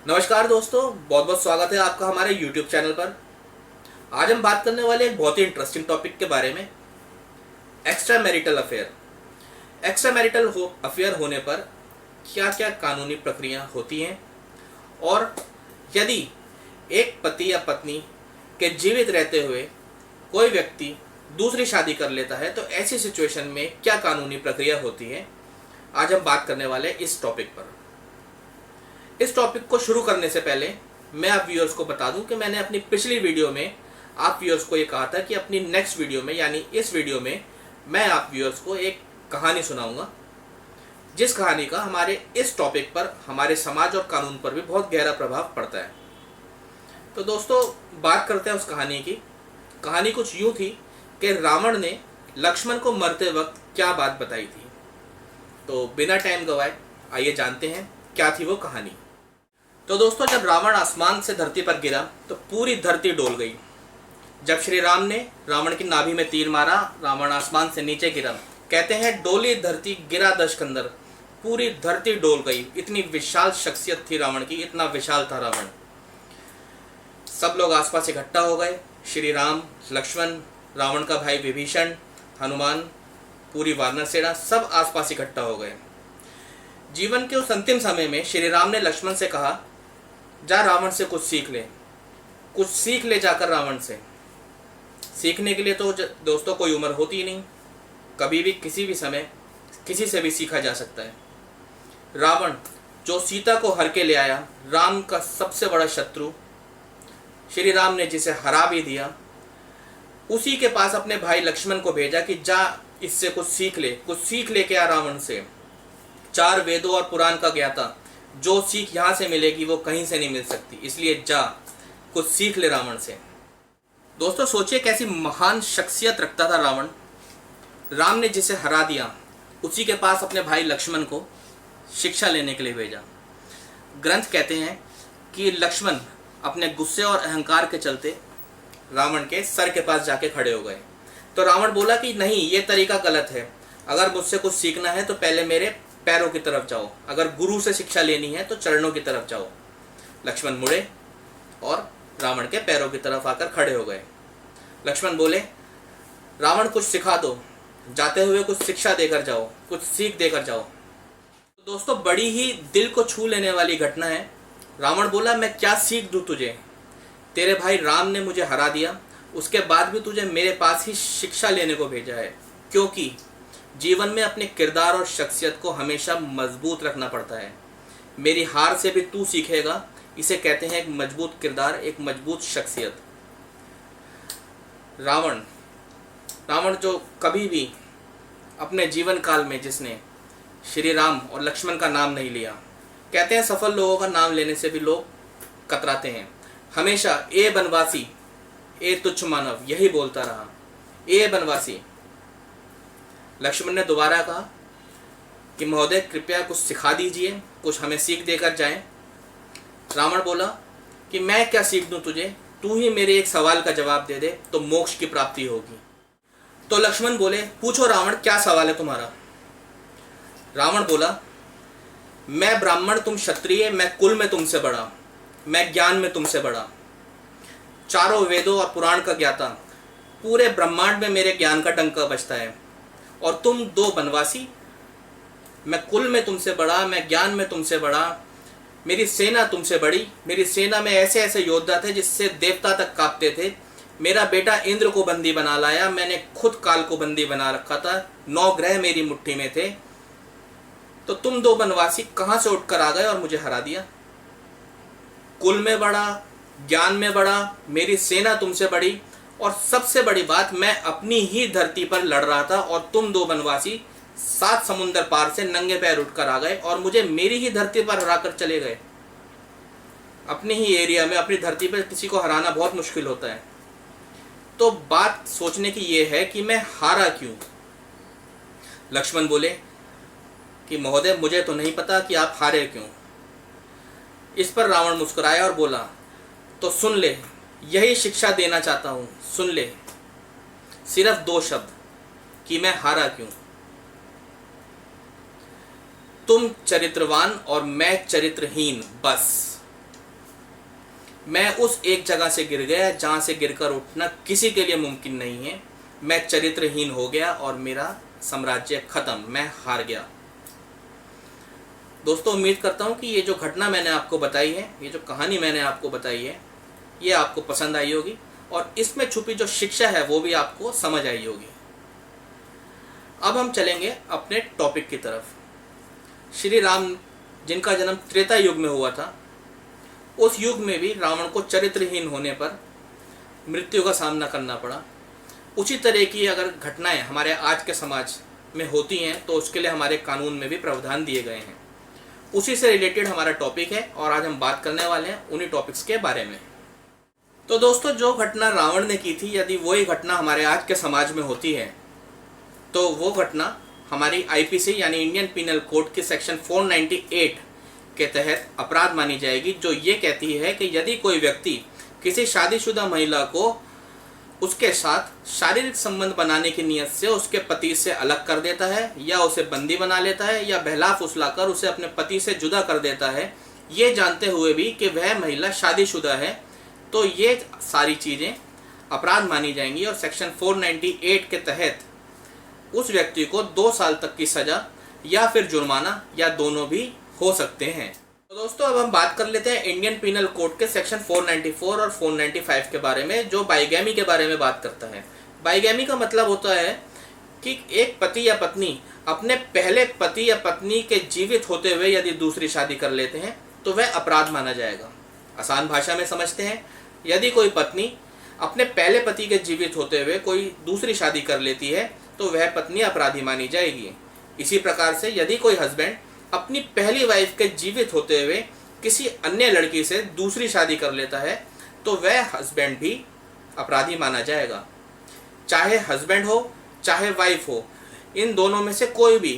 नमस्कार दोस्तों, बहुत बहुत स्वागत है आपका हमारे YouTube चैनल पर। आज हम बात करने वाले एक बहुत ही इंटरेस्टिंग टॉपिक के बारे में, extra marital affair. Extra marital affair होने पर क्या क्या कानूनी प्रक्रिया होती हैं, और यदि एक पति या पत्नी के जीवित रहते हुए कोई व्यक्ति दूसरी शादी कर लेता है तो ऐसी सिचुएशन में क्या कानूनी प्रक्रिया होती है, आज हम बात करने वाले इस टॉपिक पर। इस टॉपिक को शुरू करने से पहले मैं आप व्यूअर्स को बता दूं कि मैंने अपनी पिछली वीडियो में आप व्यूअर्स को ये कहा था कि अपनी नेक्स्ट वीडियो में यानी इस वीडियो में मैं आप व्यूअर्स को एक कहानी सुनाऊंगा, जिस कहानी का हमारे इस टॉपिक पर, हमारे समाज और कानून पर भी बहुत गहरा प्रभाव पड़ता है। तो दोस्तों, बात करते हैं उस कहानी की। कहानी कुछ यूँ थी कि रावण ने लक्ष्मण को मरते वक्त क्या बात बताई थी। तो बिना टाइम गवाए आइए जानते हैं क्या थी वो कहानी। तो दोस्तों, जब रावण आसमान से धरती पर गिरा तो पूरी धरती डोल गई। जब श्री राम ने रावण की नाभि में तीर मारा, रावण आसमान से नीचे गिरा। कहते हैं डोली धरती गिरा दशकंदर, पूरी धरती डोल गई। इतनी विशाल शख्सियत थी रावण की, इतना विशाल था रावण। सब लोग आसपास इकट्ठा हो गए। श्री राम, लक्ष्मण, रावण का भाई विभीषण, हनुमान, पूरी वानर सेना सब आसपास इकट्ठा हो गए। जीवन के उस अंतिम समय में श्री राम ने लक्ष्मण से कहा, जा रावण से कुछ सीख ले, कुछ सीख ले जाकर रावण से। सीखने के लिए तो दोस्तों कोई उम्र होती ही नहीं, कभी भी किसी भी समय किसी से भी सीखा जा सकता है। रावण जो सीता को हर के ले आया, राम का सबसे बड़ा शत्रु, श्री राम ने जिसे हरा भी दिया, उसी के पास अपने भाई लक्ष्मण को भेजा कि जा इससे कुछ सीख ले, कुछ सीख ले क्या रावण से। 4 वेदों और पुराण का ज्ञाता, जो सीख यहाँ से मिलेगी वो कहीं से नहीं मिल सकती, इसलिए जा कुछ सीख ले रावण से। दोस्तों सोचिए कैसी महान शख्सियत रखता था रावण। राम ने जिसे हरा दिया उसी के पास अपने भाई लक्ष्मण को शिक्षा लेने के लिए भेजा। ग्रंथ कहते हैं कि लक्ष्मण अपने गुस्से और अहंकार के चलते रावण के सर के पास जाके खड़े हो गए। तो रावण बोला कि नहीं, ये तरीका गलत है, अगर मुझसे कुछ सीखना है तो पहले मेरे पैरों की तरफ जाओ, अगर गुरु से शिक्षा लेनी है तो चरणों की तरफ जाओ। लक्ष्मण मुड़े और रावण के पैरों की तरफ आकर खड़े हो गए। लक्ष्मण बोले, रावण कुछ सिखा दो, जाते हुए कुछ शिक्षा देकर जाओ, कुछ सीख देकर जाओ। तो दोस्तों बड़ी ही दिल को छू लेने वाली घटना है। रावण बोला, मैं क्या सीख दूं तुझे, तेरे भाई राम ने मुझे हरा दिया, उसके बाद भी तुझे मेरे पास ही शिक्षा लेने को भेजा है। क्योंकि जीवन में अपने किरदार और शख्सियत को हमेशा मजबूत रखना पड़ता है। मेरी हार से भी तू सीखेगा, इसे कहते हैं एक मजबूत किरदार, एक मजबूत शख्सियत। रावण जो कभी भी अपने जीवन काल में जिसने श्री राम और लक्ष्मण का नाम नहीं लिया, कहते हैं सफल लोगों का नाम लेने से भी लोग कतराते हैं। हमेशा ए बनवासी, ए तुच्छ मानव, यही बोलता रहा, ए बनवासी। लक्ष्मण ने दोबारा कहा कि महोदय कृपया कुछ सिखा दीजिए, कुछ हमें सीख देकर जाएं। रावण बोला कि मैं क्या सीख दूं तुझे, तू ही मेरे एक सवाल का जवाब दे दे तो मोक्ष की प्राप्ति होगी। तो लक्ष्मण बोले, पूछो रावण, क्या सवाल है तुम्हारा। रावण बोला, मैं ब्राह्मण, तुम क्षत्रिय, मैं कुल में तुमसे बड़ा, मैं ज्ञान में तुमसे बड़ा, चारों वेदों और पुराण का ज्ञाता, पूरे ब्रह्मांड में मेरे ज्ञान का डंका बजता है, और तुम 2 बनवासी, मैं कुल में तुमसे बड़ा, मैं ज्ञान में तुमसे बड़ा, मेरी सेना तुमसे बड़ी, मेरी सेना में ऐसे ऐसे योद्धा थे जिससे देवता तक कांपते थे। मेरा बेटा इंद्र को बंदी बना लाया, मैंने खुद काल को बंदी बना रखा था, 9 ग्रह मेरी मुट्ठी में थे। तो तुम 2 बनवासी कहाँ से उठकर आ गए और मुझे हरा दिया। कुल में बड़ा, ज्ञान में बड़ा, मेरी सेना तुमसे बड़ी, और सबसे बड़ी बात, मैं अपनी ही धरती पर लड़ रहा था और तुम 2 बनवासी 7 समुंदर पार से नंगे पैर उठकर आ गए और मुझे मेरी ही धरती पर हराकर चले गए। अपने ही एरिया में, अपनी धरती पर किसी को हराना बहुत मुश्किल होता है। तो बात सोचने की ये है कि मैं हारा क्यों। लक्ष्मण बोले कि महोदय मुझे तो नहीं पता कि आप हारे क्यों। इस पर रावण मुस्कुराया और बोला, तो सुन ले, यही शिक्षा देना चाहता हूं, सुन ले, सिर्फ 2 शब्द कि मैं हारा क्यों। तुम चरित्रवान और मैं चरित्रहीन, बस मैं उस एक जगह से गिर गया जहाँ से गिरकर उठना किसी के लिए मुमकिन नहीं है। मैं चरित्रहीन हो गया और मेरा साम्राज्य खत्म, मैं हार गया। दोस्तों, उम्मीद करता हूँ कि ये जो घटना मैंने आपको बताई है, ये जो कहानी मैंने आपको बताई है, ये आपको पसंद आई होगी और इसमें छुपी जो शिक्षा है वो भी आपको समझ आई होगी। अब हम चलेंगे अपने टॉपिक की तरफ। श्री राम, जिनका जन्म त्रेता युग में हुआ था, उस युग में भी रावण को चरित्रहीन होने पर मृत्यु का सामना करना पड़ा। उसी तरह की अगर घटनाएं हमारे आज के समाज में होती हैं तो उसके लिए हमारे कानून में भी प्रावधान दिए गए हैं। उसी से रिलेटेड हमारा टॉपिक है और आज हम बात करने वाले हैं उन्हीं टॉपिक्स के बारे में। तो दोस्तों, जो घटना रावण ने की थी, यदि वही घटना हमारे आज के समाज में होती है तो वो घटना हमारी आईपीसी यानी इंडियन पिनल कोड के सेक्शन 498 के तहत अपराध मानी जाएगी, जो ये कहती है कि यदि कोई व्यक्ति किसी शादीशुदा महिला को उसके साथ शारीरिक संबंध बनाने की नियत से उसके पति से अलग कर देता है या उसे बंदी बना लेता है या बहला फुसलाकर उसे अपने पति से जुदा कर देता है, ये जानते हुए भी कि वह महिला शादीशुदा है, तो ये सारी चीज़ें अपराध मानी जाएंगी और सेक्शन 498 के तहत उस व्यक्ति को 2 साल तक की सज़ा या फिर जुर्माना या दोनों भी हो सकते हैं। तो दोस्तों, अब हम बात कर लेते हैं इंडियन पिनल कोड के सेक्शन 494 और 495 के बारे में, जो बाइगैमी के बारे में बात करता है। बाइगैमी का मतलब होता है कि एक पति या पत्नी अपने पहले पति या पत्नी के जीवित होते हुए यदि दूसरी शादी कर लेते हैं तो वह अपराध माना जाएगा। आसान भाषा में समझते हैं, यदि कोई पत्नी अपने पहले पति के जीवित होते हुए कोई दूसरी शादी कर लेती है तो वह पत्नी अपराधी मानी जाएगी। इसी प्रकार से यदि कोई हस्बैंड अपनी पहली वाइफ के जीवित होते हुए किसी अन्य लड़की से दूसरी शादी कर लेता है तो वह हस्बैंड भी अपराधी माना जाएगा। चाहे हस्बैंड हो चाहे वाइफ हो, इन दोनों में से कोई भी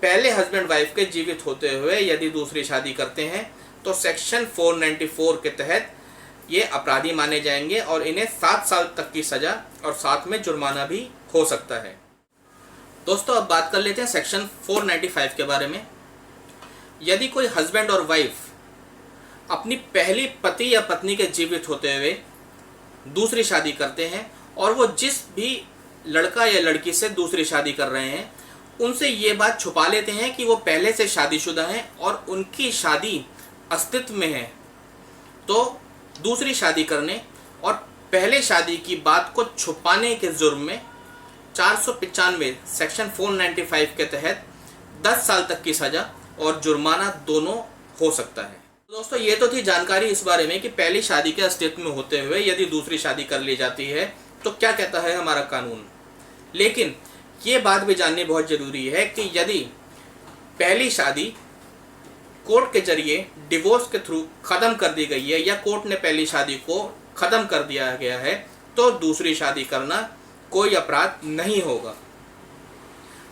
पहले हस्बैंड वाइफ के जीवित होते हुए यदि दूसरी शादी करते हैं तो सेक्शन 494 के तहत ये अपराधी माने जाएंगे और इन्हें 7 साल तक की सजा और साथ में जुर्माना भी हो सकता है। दोस्तों, अब बात कर लेते हैं सेक्शन 495 के बारे में। यदि कोई हस्बैंड और वाइफ अपनी पहली पति या पत्नी के जीवित होते हुए दूसरी शादी करते हैं और वो जिस भी लड़का या लड़की से दूसरी शादी कर रहे हैं उनसे ये बात छुपा लेते हैं कि वो पहले से शादीशुदा हैं और उनकी शादी अस्तित्व में है, तो दूसरी शादी करने और पहले शादी की बात को छुपाने के जुर्म में 495 सेक्शन 495 के तहत 10 साल तक की सजा और जुर्माना दोनों हो सकता है। दोस्तों, ये तो थी जानकारी इस बारे में कि पहली शादी के अस्तित्व में होते हुए यदि दूसरी शादी कर ली जाती है तो क्या कहता है हमारा कानून। लेकिन ये बात भी जाननी बहुत ज़रूरी है कि यदि पहली शादी कोर्ट के जरिए डिवोर्स के थ्रू ख़त्म कर दी गई है या कोर्ट ने पहली शादी को ख़त्म कर दिया गया है तो दूसरी शादी करना कोई अपराध नहीं होगा।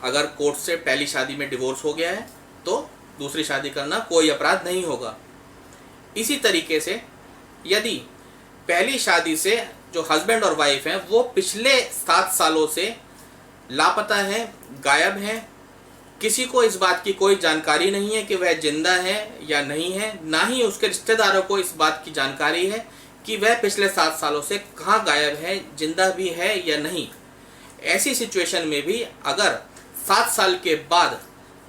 अगर कोर्ट से पहली शादी में डिवोर्स हो गया है तो दूसरी शादी करना कोई अपराध नहीं होगा। इसी तरीके से यदि पहली शादी से जो हस्बैंड और वाइफ हैं वो पिछले 7 सालों से लापता हैं, गायब हैं, किसी को इस बात की कोई जानकारी नहीं है कि वह जिंदा है या नहीं है, ना ही उसके रिश्तेदारों को इस बात की जानकारी है कि वह पिछले 7 सालों से कहाँ गायब है, जिंदा भी है या नहीं। ऐसी सिचुएशन में भी अगर 7 साल के बाद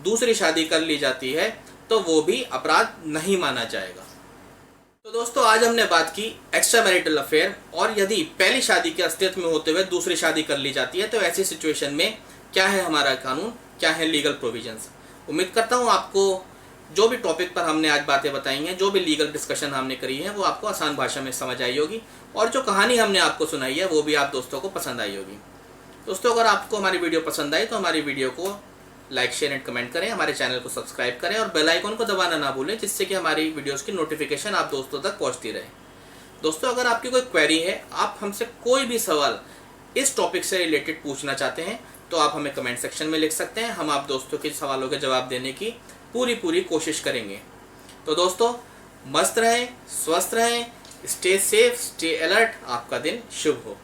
दूसरी शादी कर ली जाती है तो वो भी अपराध नहीं माना जाएगा। तो दोस्तों, आज हमने बात की एक्स्ट्रा मैरिटल अफेयर और यदि पहली शादी के अस्तित्व में होते हुए दूसरी शादी कर ली जाती है तो ऐसी सिचुएशन में क्या है हमारा कानून, क्या है लीगल प्रोविजंस। उम्मीद करता हूँ आपको जो भी टॉपिक पर हमने आज बातें बताई हैं, जो भी लीगल डिस्कशन हमने करी है वो आपको आसान भाषा में समझ आई होगी और जो कहानी हमने आपको सुनाई है वो भी आप दोस्तों को पसंद आई होगी। दोस्तों, अगर आपको हमारी वीडियो पसंद आई तो हमारी वीडियो को लाइक, शेयर एंड कमेंट करें, हमारे चैनल को सब्सक्राइब करें और बेल आइकन को दबाना ना भूलें, जिससे कि हमारी वीडियोस की नोटिफिकेशन आप दोस्तों तक पहुंचती रहे। दोस्तों, अगर आपकी कोई क्वेरी है, आप हमसे कोई भी सवाल इस टॉपिक से रिलेटेड पूछना चाहते हैं तो आप हमें कमेंट सेक्शन में लिख सकते हैं। हम आप दोस्तों के सवालों के जवाब देने की पूरी कोशिश करेंगे। तो दोस्तों, मस्त रहें, स्वस्थ रहें, स्टे सेफ, स्टे अलर्ट। आपका दिन शुभ हो।